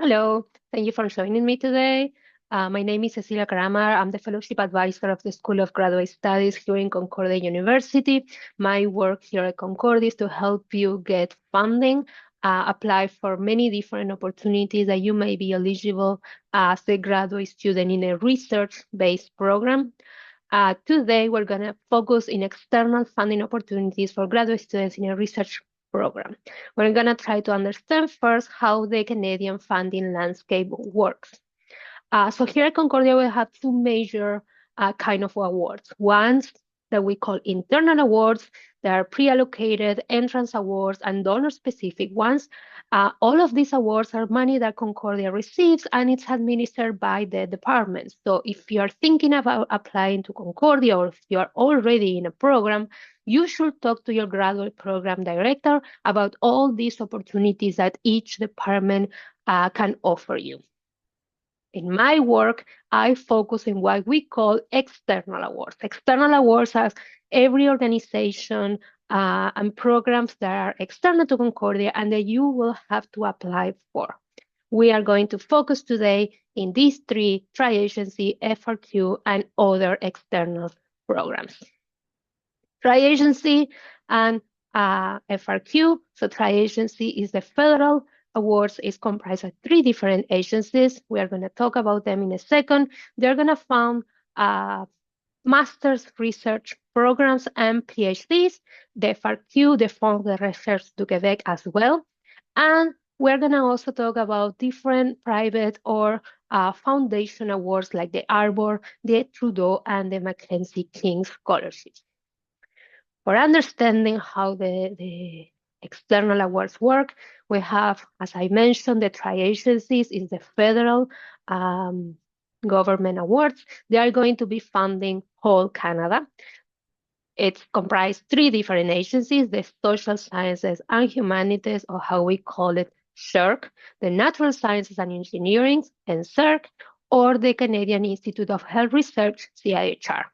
Hello, thank you for joining me today. My name is Cecilia Caramar. I'm the Fellowship Advisor of the School of Graduate Studies here in Concordia University. My work here at Concordia is to help you get funding, apply for many different opportunities that you may be eligible as a graduate student in a research-based program. Today, we're going to focus in external funding opportunities for graduate students in a research program. We're going to try to understand first how the Canadian funding landscape works. So here at Concordia, we have two major kind of awards. Ones that we call internal awards. There are pre-allocated entrance awards and donor-specific ones. All of these awards are money that Concordia receives, and it's administered by the department. So if you're thinking about applying to Concordia, or if you're already in a program, you should talk to your graduate program director about all these opportunities that each department can offer you. In my work, I focus in what we call external awards. External awards are every organization and programs that are external to Concordia and that you will have to apply for. We are going to focus today in these three: tri-agency, FRQ, and other external programs. Tri-agency and FRQ. So tri-agency is the federal awards, is comprised of three different agencies. We are going to talk about them in a second. They're going to fund master's research programs and PhDs. The FRQ, the Fonds de Recherche du Québec as well. And we're going to also talk about different private or foundation awards like the Arbor, the Trudeau, and the Mackenzie King scholarships. For understanding how the external awards work, we have, as I mentioned, the tri-agencies is the federal government awards. They are going to be funding whole Canada. It's comprised three different agencies: the social sciences and humanities, or how we call it SHERC, the natural sciences and engineering, and CERC, or the Canadian Institute of Health Research, CIHR.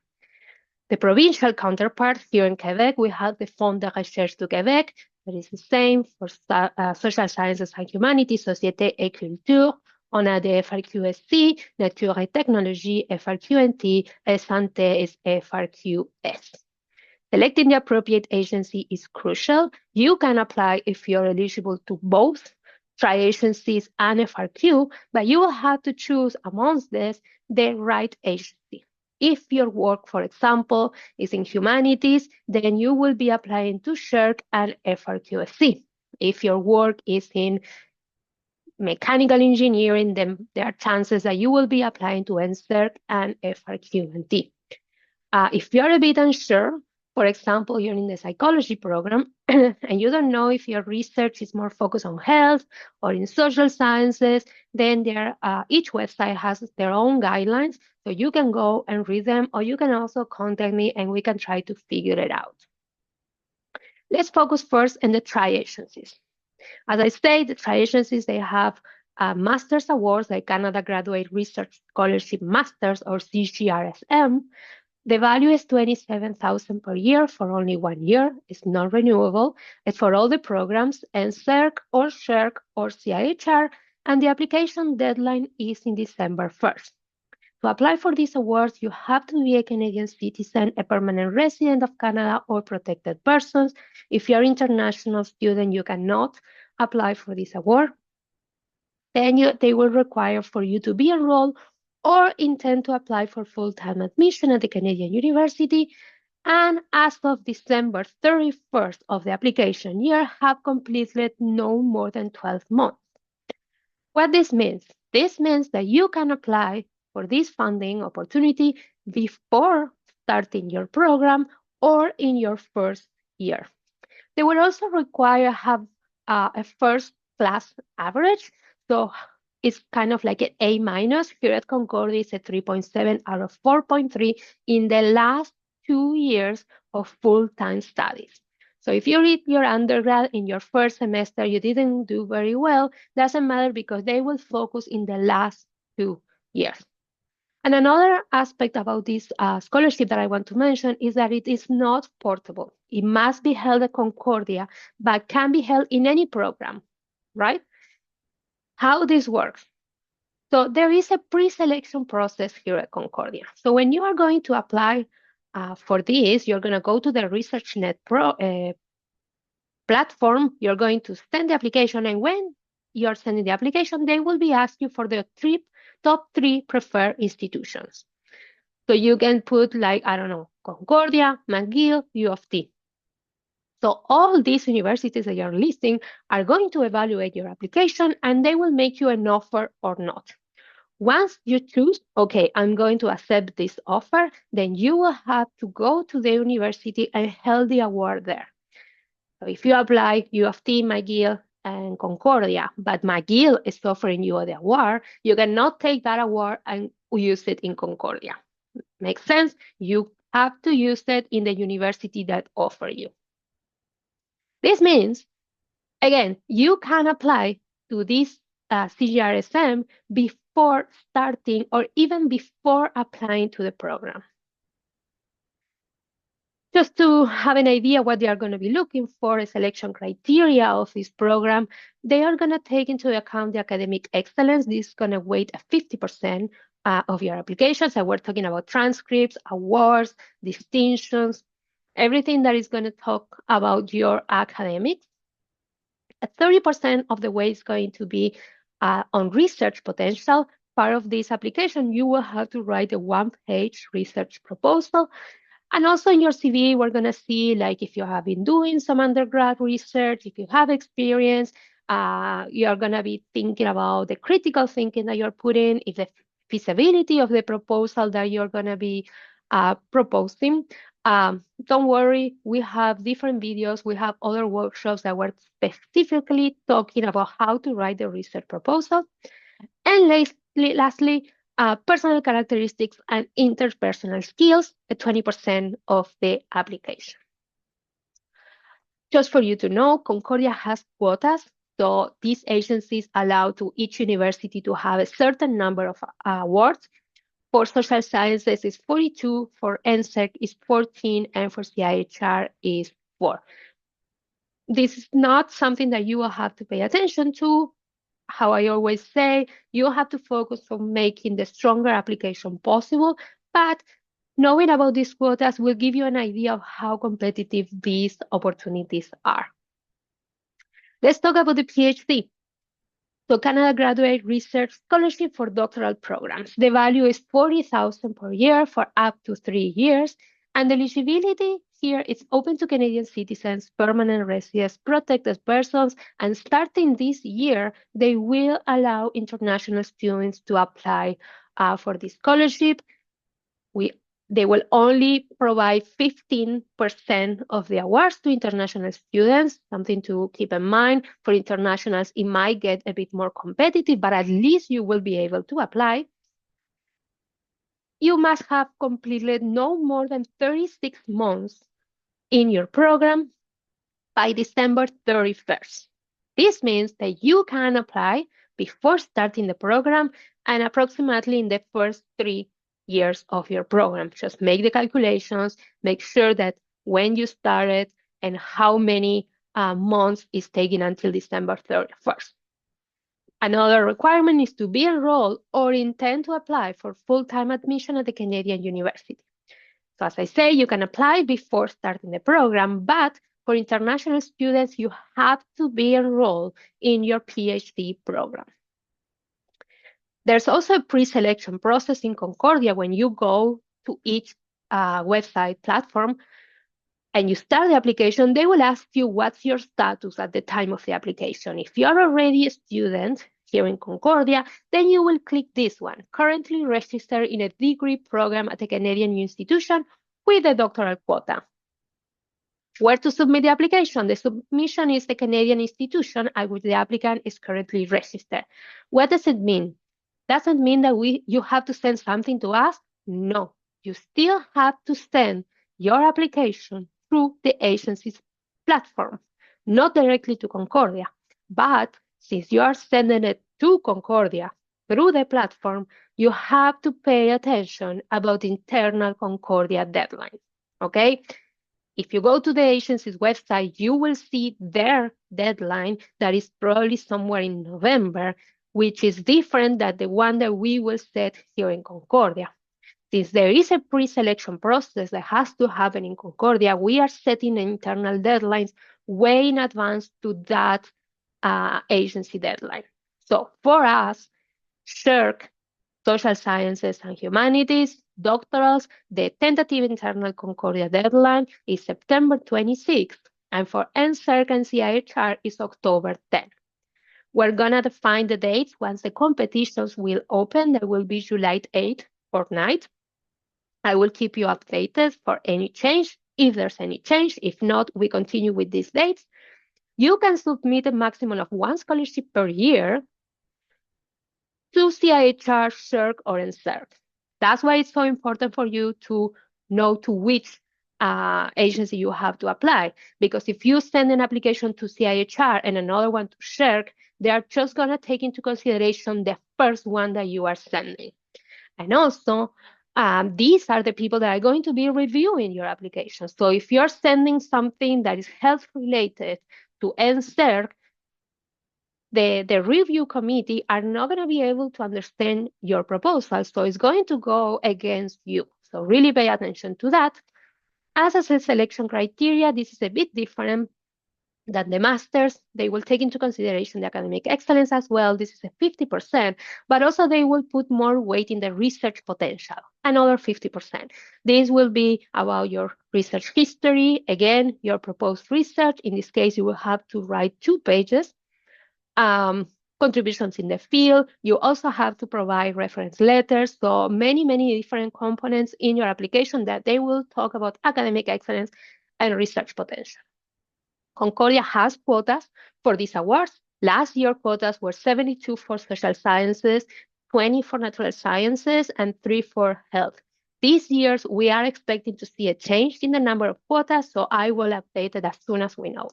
The provincial counterpart here in Quebec, we have the Fonds de Recherche du Québec, that is the same for social sciences and humanities, Société et Culture. On a the FRQSC, Nature et Technologie, FRQNT, et Santé is FRQS. Selecting the appropriate agency is crucial. You can apply if you're eligible to both tri-agencies and FRQ, but you will have to choose amongst this the right agency. If your work, for example, is in humanities, then you will be applying to SHERC and FRQSC. If your work is in mechanical engineering, then there are chances that you will be applying to NSERC and FRQ&T. If you're a bit unsure, for example, you're in the psychology program and you don't know if your research is more focused on health or in social sciences, then each website has their own guidelines. So you can go and read them, or you can also contact me and we can try to figure it out. Let's focus first on the tri-agencies. As I say, the tri-agencies, they have master's awards like Canada Graduate Research Scholarship Masters, or CGRSM. The value is $27,000 per year for only 1 year. It's non renewable. It's for all the programs, and CERC or SHERC or CIHR, and the application deadline is in December 1st. To apply for these awards, you have to be a Canadian citizen, a permanent resident of Canada, or protected persons. If you're an international student, you cannot apply for this award. Then they will require for you to be enrolled or intend to apply for full-time admission at the Canadian University, and as of December 31st of the application year, have completed no more than 12 months. What this means? This means that you can apply for this funding opportunity before starting your program or in your first year. They will also require have a first class average. So it's kind of like an A minus. Here at Concordia, it's a 3.7 out of 4.3 in the last 2 years of full-time studies. So if you read your undergrad in your first semester, you didn't do very well, doesn't matter, because they will focus in the last 2 years. And another aspect about this scholarship that I want to mention is that it is not portable. It must be held at Concordia, but can be held in any program, right? How this works. So there is a pre-selection process here at Concordia. So when you are going to apply for this, you're going to go to the ResearchNet platform. You're going to send the application, and when you're sending the application, they will be asking for the top three preferred institutions. So you can put like, I don't know, Concordia, McGill, U of T. So all these universities that you're listing are going to evaluate your application, and they will make you an offer or not. Once you choose, okay, I'm going to accept this offer, then you will have to go to the university and hold the award there. So if you apply U of T, McGill, and Concordia, but McGill is offering you the award, you cannot take that award and use it in Concordia. Makes sense? You have to use it in the university that offer you. This means, again, you can apply to this CGRSM before starting or even before applying to the program. Just to have an idea what they are going to be looking for, a selection criteria of this program, they are going to take into account the academic excellence. This is going to weight at 50% of your application. So we're talking about transcripts, awards, distinctions, everything that is going to talk about your academics. At 30% of the way is going to be on research potential. Part of this application, you will have to write a one-page research proposal. And also in your CV, we're going to see like if you have been doing some undergrad research, if you have experience, you're going to be thinking about the critical thinking that you're putting, if the feasibility of the proposal that you're going to be proposing. Don't worry, we have different videos. We have other workshops that were specifically talking about how to write the research proposal. And lastly, personal characteristics and interpersonal skills, at 20% of the application. Just for you to know, Concordia has quotas. So these agencies allow to each university to have a certain number of awards. For social sciences is 42, for NSEC is 14, and for CIHR is 4. This is not something that you will have to pay attention to. How I always say, you have to focus on making the stronger application possible, but knowing about these quotas will give you an idea of how competitive these opportunities are. Let's talk about the PhD. So Canada Graduate Research Scholarship for doctoral programs. The value is $40,000 per year for up to 3 years, and the eligibility here is open to Canadian citizens, permanent residents, protected persons, and starting this year, they will allow international students to apply for this scholarship. They will only provide 15% of the awards to international students, something to keep in mind. For internationals, it might get a bit more competitive, but at least you will be able to apply. You must have completed no more than 36 months in your program by December 31st. This means that you can apply before starting the program and approximately in the first 3 years of your program. Just make the calculations, make sure that when you started and how many months is taking until December 31st. Another requirement is to be enrolled or intend to apply for full-time admission at the Canadian University. So as I say, you can apply before starting the program, but for international students, you have to be enrolled in your PhD program. There's also a pre-selection process in Concordia when you go to each website platform and you start the application. They will ask you what's your status at the time of the application. If you're already a student here in Concordia, then you will click this one, currently registered in a degree program at a Canadian institution with a doctoral quota. Where to submit the application? The submission is the Canadian institution at which the applicant is currently registered. What does it mean? Doesn't mean that you have to send something to us. No, you still have to send your application through the agency's platform, not directly to Concordia. But since you are sending it to Concordia through the platform, you have to pay attention about internal Concordia deadlines, okay? If you go to the agency's website, you will see their deadline that is probably somewhere in November. which is different than the one that we will set here in Concordia. Since there is a pre-selection process that has to happen in Concordia, we are setting internal deadlines way in advance to that agency deadline. So for us, SHIRC, Social Sciences and Humanities, doctorals, the tentative internal Concordia deadline is September 26th, and for NSERC and CIHR is October 10th. We're gonna define the dates once the competitions will open. That will be July 8th fortnight. I will keep you updated for any change, if there's any change. If not, we continue with these dates. You can submit a maximum of one scholarship per year to CIHR, SHIRC, or NSERC. That's why it's so important for you to know to which agency you have to apply. Because if you send an application to CIHR and another one to SHIRC, they are just going to take into consideration the first one that you are sending. And also, these are the people that are going to be reviewing your application. So if you're sending something that is health related to NSERC, the review committee are not going to be able to understand your proposal. So it's going to go against you. So really pay attention to that. As a selection criteria, this is a bit different than the masters. They will take into consideration the academic excellence as well. This is a 50%, but also they will put more weight in the research potential, another 50%. This will be about your research history. Again, your proposed research. In this case, you will have to write 2 pages. Contributions in the field. You also have to provide reference letters. So many different components in your application that they will talk about academic excellence and research potential. Concordia has quotas for these awards. Last year, quotas were 72 for social sciences, 20 for natural sciences, and 3 for health. These years, we are expecting to see a change in the number of quotas, so I will update it as soon as we know.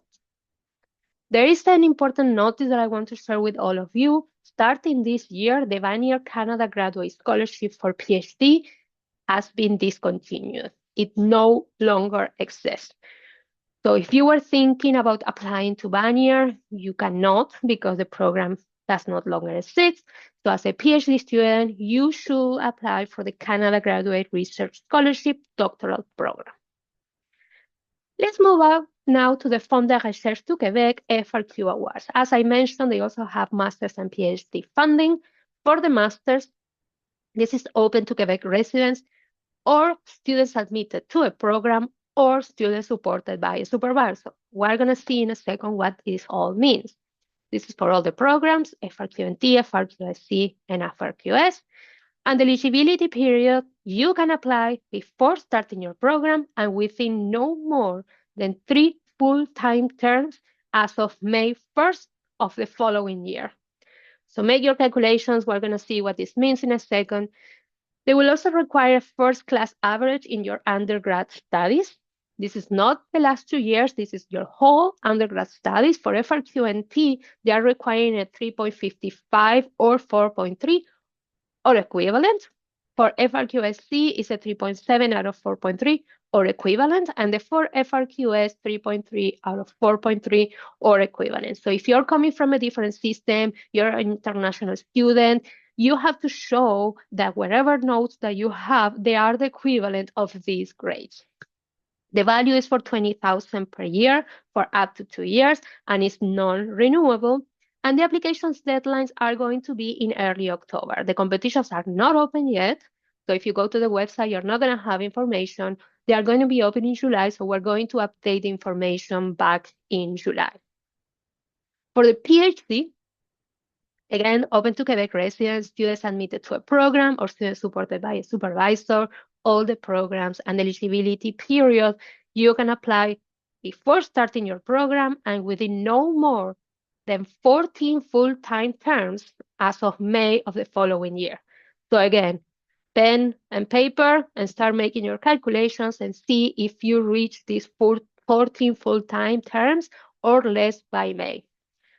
There is an important notice that I want to share with all of you. Starting this year, the Vanier Canada Graduate Scholarship for PhD has been discontinued. It no longer exists. So if you were thinking about applying to Vanier, you cannot because the program does not longer exist. So as a PhD student, you should apply for the Canada Graduate Research Scholarship doctoral program. Let's move on now to the Fonds de Recherche du Québec FRQ Awards. As I mentioned, they also have master's and PhD funding. For the master's, this is open to Quebec residents or students admitted to a program or students supported by a supervisor. We're going to see in a second what this all means. This is for all the programs, FRQNT, FRQSC, and FRQS. And the eligibility period, you can apply before starting your program and within no more than 3 full-time terms as of May 1st of the following year. So make your calculations. We're going to see what this means in a second. They will also require a first-class average in your undergrad studies. This is not the last 2 years. This is your whole undergrad studies. For FRQNT, they are requiring a 3.55 or 4.3 or equivalent. For FRQSC, it's a 3.7 out of 4.3 or equivalent, and the for FRQS, 3.3 out of 4.3 or equivalent. So if you're coming from a different system, you're an international student, you have to show that whatever notes that you have, they are the equivalent of these grades. The value is for $20,000 per year for up to 2 years, and it's non-renewable. And the applications deadlines are going to be in early October. The competitions are not open yet. So if you go to the website, you're not going to have information. They are going to be open in July. So we're going to update the information back in July. For the PhD, again, open to Quebec residents, students admitted to a program, or students supported by a supervisor, all the programs and eligibility period, you can apply before starting your program and within no more than 14 full-time terms as of May of the following year. So again, pen and paper and start making your calculations and see if you reach these 14 full-time terms or less by May.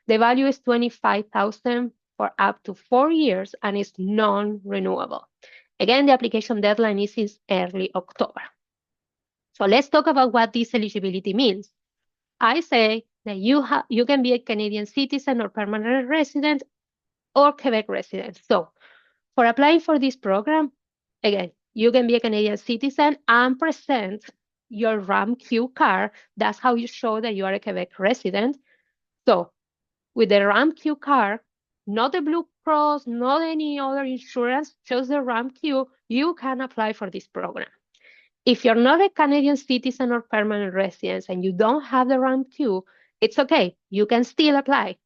The value is $25,000 for up to 4 years and is non-renewable. Again, the application deadline is in early October. So let's talk about what this eligibility means. I say that you can be a Canadian citizen or permanent resident or Quebec resident. So for applying for this program, again, you can be a Canadian citizen and present your RAMQ card. That's how you show that you are a Quebec resident. So with the RAMQ card, not the Blue Cross, not any other insurance, just the RAMQ, you can apply for this program. If you're not a Canadian citizen or permanent resident and you don't have the RAMQ, it's okay. You can still apply.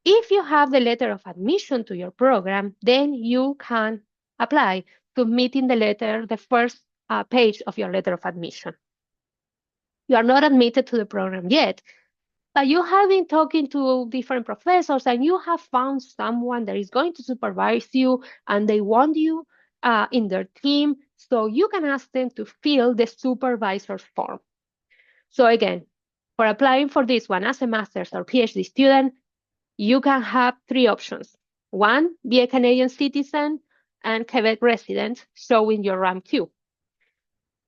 If you have the letter of admission to your program, then you can apply, submitting the letter, the first page of your letter of admission. You are not admitted to the program yet, but you have been talking to different professors and you have found someone that is going to supervise you and they want you in their team. So you can ask them to fill the supervisor's form. So again, for applying for this one as a master's or PhD student, you can have three options. One, be a Canadian citizen and Quebec resident, showing your RAMQ.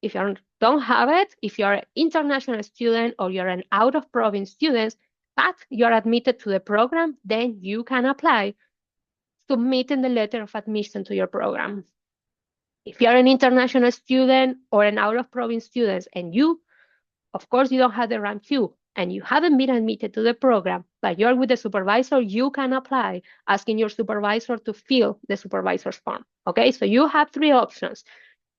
If you don't have it, if you're an international student or you're an out-of-province student, but you're admitted to the program, then you can apply, submitting the letter of admission to your program. If you're an international student or an out-of-province student and you, of course, you don't have the RAMQ and you haven't been admitted to the program, but you're with the supervisor, you can apply, asking your supervisor to fill the supervisor's form. Okay, so you have three options.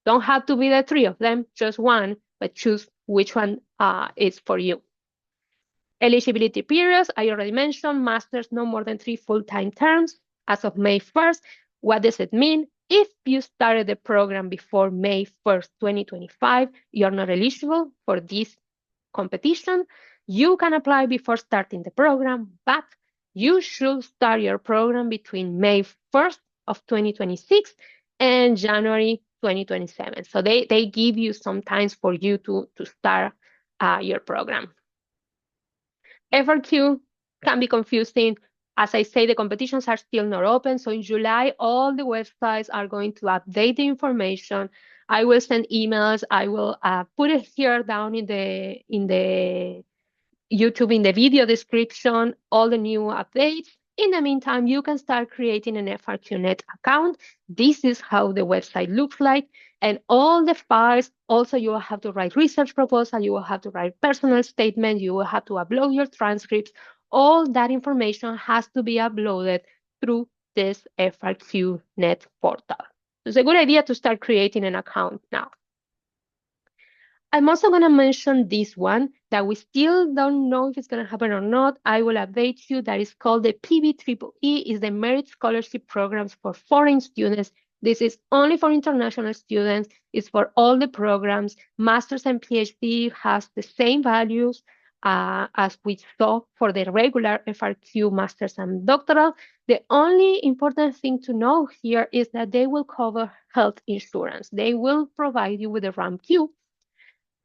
Don't have to be the three of them, just one, but choose which one is for you. Eligibility periods, I already mentioned, master's no more than 3 full-time terms as of May 1st. What does it mean? If you started the program before May 1st, 2025, you're not eligible for this competition. You can apply before starting the program, but you should start your program between May 1st of 2026 and January 2027. So they give you some time for you to start your program. FRQ can be confusing. As I say, the competitions are still not open. So in July, all the websites are going to update the information. I will send emails. I will put it here down in the YouTube, in the video description, all the new updates. In the meantime, you can start creating an FRQNet account. This is how the website looks like. And all the files, also you will have to write research proposal, you will have to write personal statement, you will have to upload your transcripts. All that information has to be uploaded through this FRQNet portal. It's a good idea to start creating an account now. I'm also going to mention this one that we still don't know if it's going to happen or not. I will update you that is called the PBEEE, is the Merit Scholarship Programs for Foreign Students. This is only for international students. It's for all the programs. Masters and PhD has the same values as we saw for the regular FRQ masters and doctoral. The only important thing to know here is that they will cover health insurance. They will provide you with a RAMQ.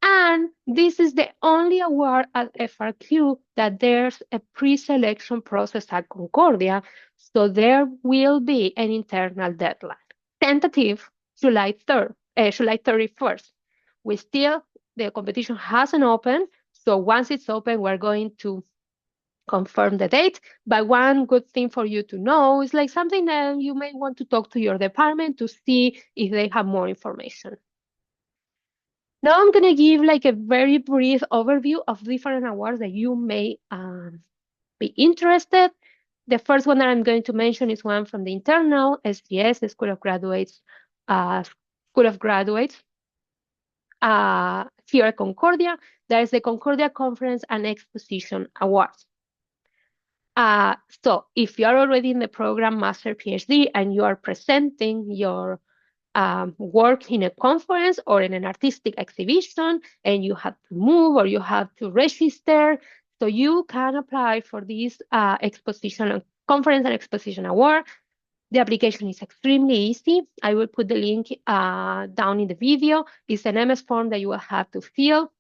And this is the only award at FRQ that there's a pre-selection process at Concordia, so there will be an internal deadline. Tentative July 3rd, July 31st. The competition hasn't opened, so once it's open, we're going to confirm the date. But one good thing for you to know is like something that you may want to talk to your department to see if they have more information. Now I'm going to give like a very brief overview of different awards that you may be interested. The first one that I'm going to mention is one from the internal SGS, the School of Graduates, here at Concordia. That is the Concordia Conference and Exposition Awards. So if you are already in the program Master PhD and you are presenting your work in a conference or in an artistic exhibition and you have to move or you have to register, so you can apply for this conference and exposition award. The application is extremely easy. I will put the link down in the video. It's an MS form that you will have to fill.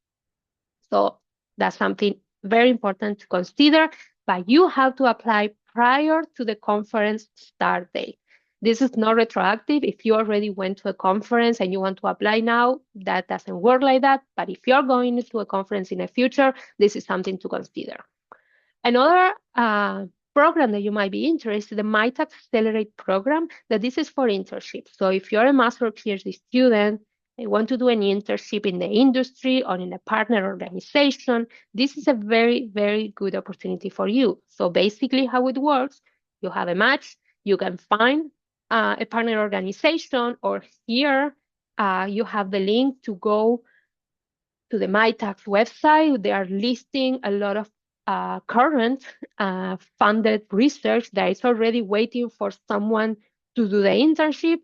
So that's something very important to consider, but you have to apply prior to the conference start date. This is not retroactive. If you already went to a conference and you want to apply now, that doesn't work like that. But if you're going to a conference in the future, this is something to consider. Another program that you might be interested, the might accelerate program, that this is for internships. So if you're a master or PhD student, and want to do an internship in the industry or in a partner organization, this is a very, very good opportunity for you. So basically how it works, you have a match, you can find a partner organization, or here you have the link to go to the MyTax website. They are listing a lot of current funded research that is already waiting for someone to do the internship.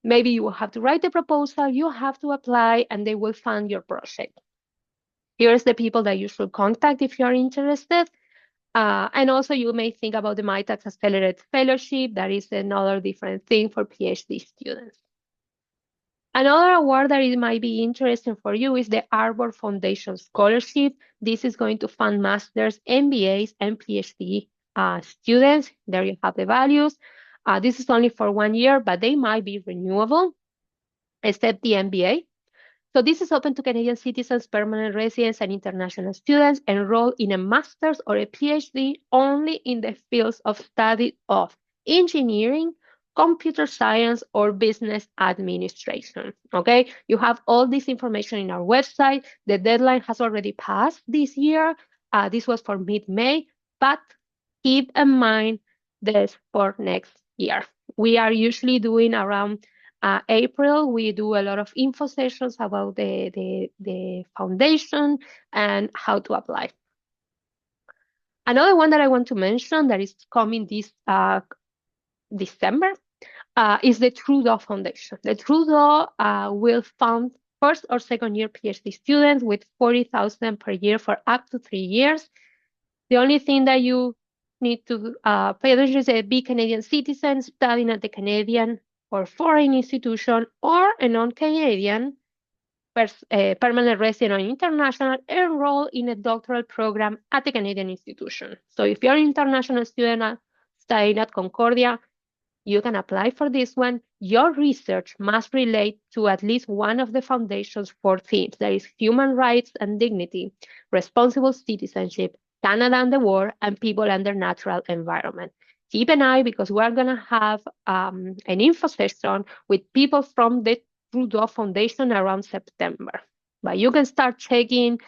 Maybe you will have to write the proposal, you have to apply, and they will fund your project. Here's the people that you should contact if you're interested. And also you may think about the MyTax Accelerated Fellowship. That is another different thing for PhD students. Another award that it might be interesting for you is the Arbor Foundation Scholarship. This is going to fund masters, MBAs, and PhD students. There you have the values. This is only for 1 year, but they might be renewable, except the MBA. So this is open to Canadian citizens, permanent residents, and international students enrolled in a master's or a PhD only in the fields of study of engineering, computer science, or business administration. Okay, you have all this information in our website. The deadline has already passed this year. This was for mid-May, but keep in mind this for next year. We are usually doing around April. We do a lot of info sessions about the foundation and how to apply. Another one that I want to mention that is coming this December is the Trudeau Foundation. The Trudeau will fund first or second year PhD students with $40,000 per year for up to 3 years. The only thing that you need to pay attention is be Canadian citizen studying at the Canadian or foreign institution, or a non-Canadian permanent resident or international enrolled in a doctoral program at the Canadian institution. So if you're an international student studying at Concordia, you can apply for this one. Your research must relate to at least one of the foundation's 4 themes. That is human rights and dignity, responsible citizenship, Canada and the war, and people and their natural environment. Keep an eye, because we're going to have an info session with people from the Trudeau Foundation around September. But you can start checking.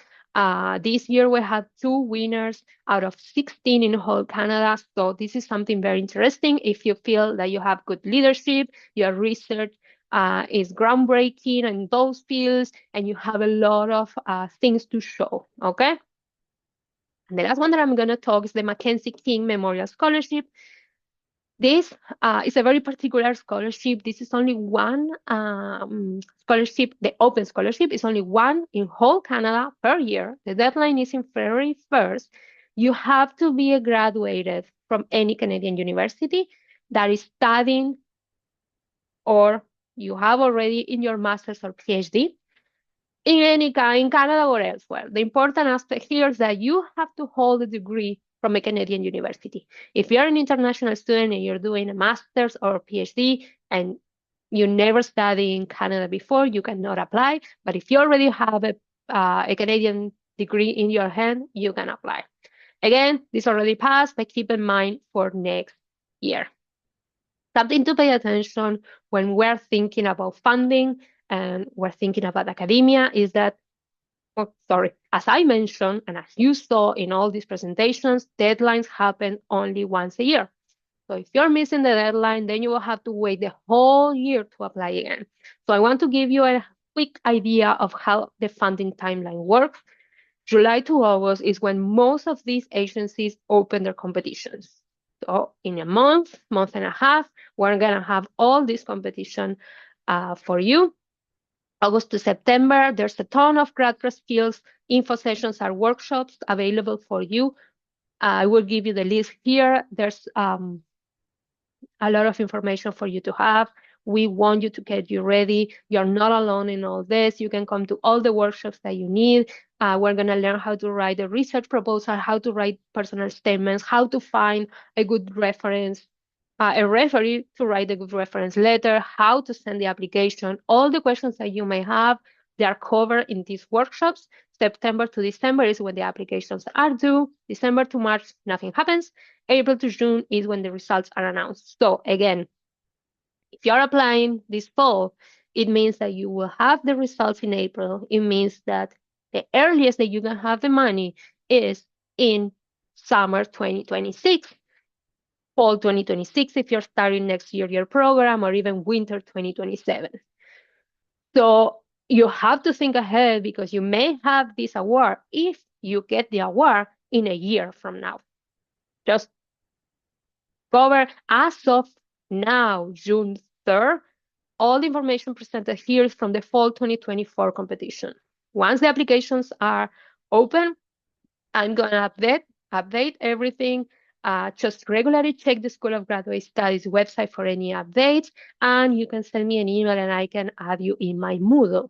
This year we had 2 winners out of 16 in whole Canada. So this is something very interesting. If you feel that you have good leadership, your research is groundbreaking in those fields, and you have a lot of things to show, okay? And the last one that I'm going to talk is the Mackenzie King Memorial Scholarship. This is a very particular scholarship. This is only one scholarship. The open scholarship is only one in whole Canada per year. The deadline is in February 1st. You have to be a graduated from any Canadian university that is studying, or you have already in your master's or PhD in any kind, in Canada or elsewhere. The important aspect here is that you have to hold a degree from a Canadian university. If you're an international student and you're doing a master's or a PhD and you never studied in Canada before, you cannot apply. But if you already have a Canadian degree in your hand, you can apply. Again, this already passed, but keep in mind for next year. Something to pay attention when we're thinking about funding and we're thinking about academia is that, as I mentioned, and as you saw in all these presentations, deadlines happen only once a year. So if you're missing the deadline, then you will have to wait the whole year to apply again. So I want to give you a quick idea of how the funding timeline works. July to August is when most of these agencies open their competitions. So in a month and a half, we're gonna have all this competition for you. August to September, there's a ton of graduate skills, info sessions, are workshops available for you. I will give you the list here. There's a lot of information for you to have. We want you to get you ready. You're not alone in all this. You can come to all the workshops that you need. We're going to learn how to write a research proposal, how to write personal statements, how to find a good reference, a referee to write a good reference letter, how to send the application. All the questions that you may have, they are covered in these workshops. September to December is when the applications are due. December to March, nothing happens. April to June is when the results are announced. So again, if you're applying this fall, it means that you will have the results in April. It means that the earliest that you can have the money is in summer 2026, fall 2026 if you're starting next year your program, or even winter 2027. So you have to think ahead because you may have this award if you get the award in a year from now. Just cover as of now, June 3rd, all the information presented here is from the fall 2024 competition. Once the applications are open, I'm going to update everything. Just regularly check the School of Graduate Studies website for any updates, and you can send me an email and I can add you in my Moodle.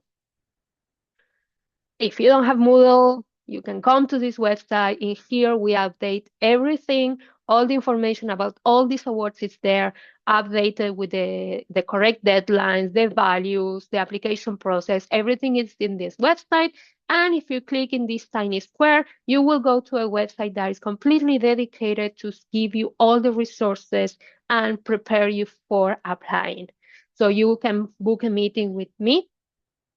If you don't have Moodle, you can come to this website. In here, we update everything. All the information about all these awards is there, updated with the correct deadlines, the values, the application process. Everything is in this website. And if you click in this tiny square, you will go to a website that is completely dedicated to give you all the resources and prepare you for applying. So you can book a meeting with me.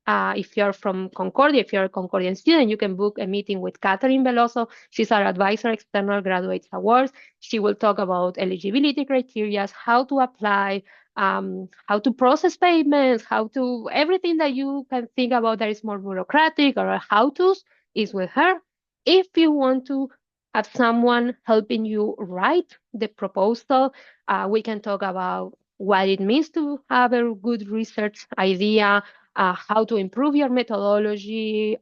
If you're from Concordia, if you're a Concordian student, you can book a meeting with Catherine Veloso. She's our advisor, External Graduates Awards. She will talk about eligibility criteria, how to apply, how to process payments, everything that you can think about that is more bureaucratic or how-tos is with her. If you want to have someone helping you write the proposal, we can talk about what it means to have a good research idea, how to improve your methodology,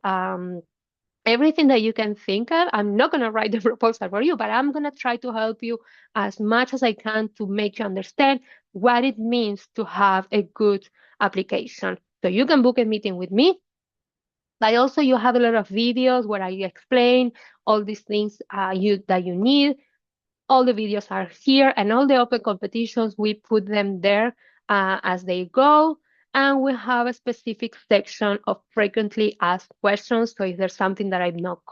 everything that you can think of. I'm not going to write the proposal for you, but I'm going to try to help you as much as I can to make you understand what it means to have a good application. So you can book a meeting with me, but also you have a lot of videos where I explain all these things that you need. All the videos are here, and all the open competitions, we put them there as they go. And we have a specific section of frequently asked questions. So if there's something that I'm not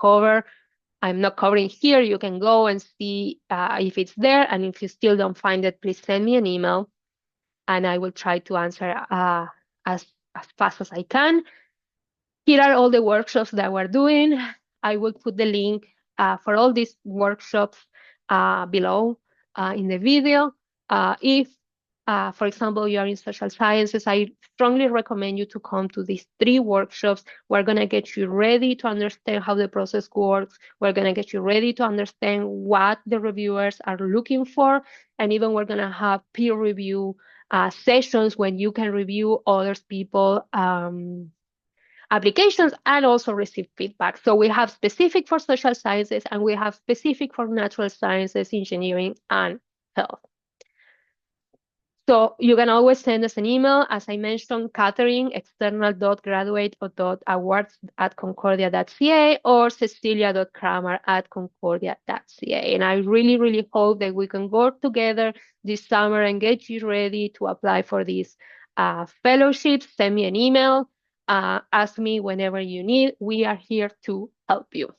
covering here, you can go and see if it's there. And if you still don't find it, please send me an email and I will try to answer as fast as I can. Here are all the workshops that we're doing. I will put the link for all these workshops below in the video. If, for example, you are in social sciences, I strongly recommend you to come to these 3 workshops. We're going to get you ready to understand how the process works. We're going to get you ready to understand what the reviewers are looking for. And even we're going to have peer review sessions when you can review other people applications and also receive feedback. So we have specific for social sciences and we have specific for natural sciences, engineering, and health. So you can always send us an email. As I mentioned, Catherine, external.graduate.awards@concordia.ca or cecilia.kramer@concordia.ca. And I really, really hope that we can work together this summer and get you ready to apply for these fellowships. Send me an email. Ask me whenever you need. We are here to help you.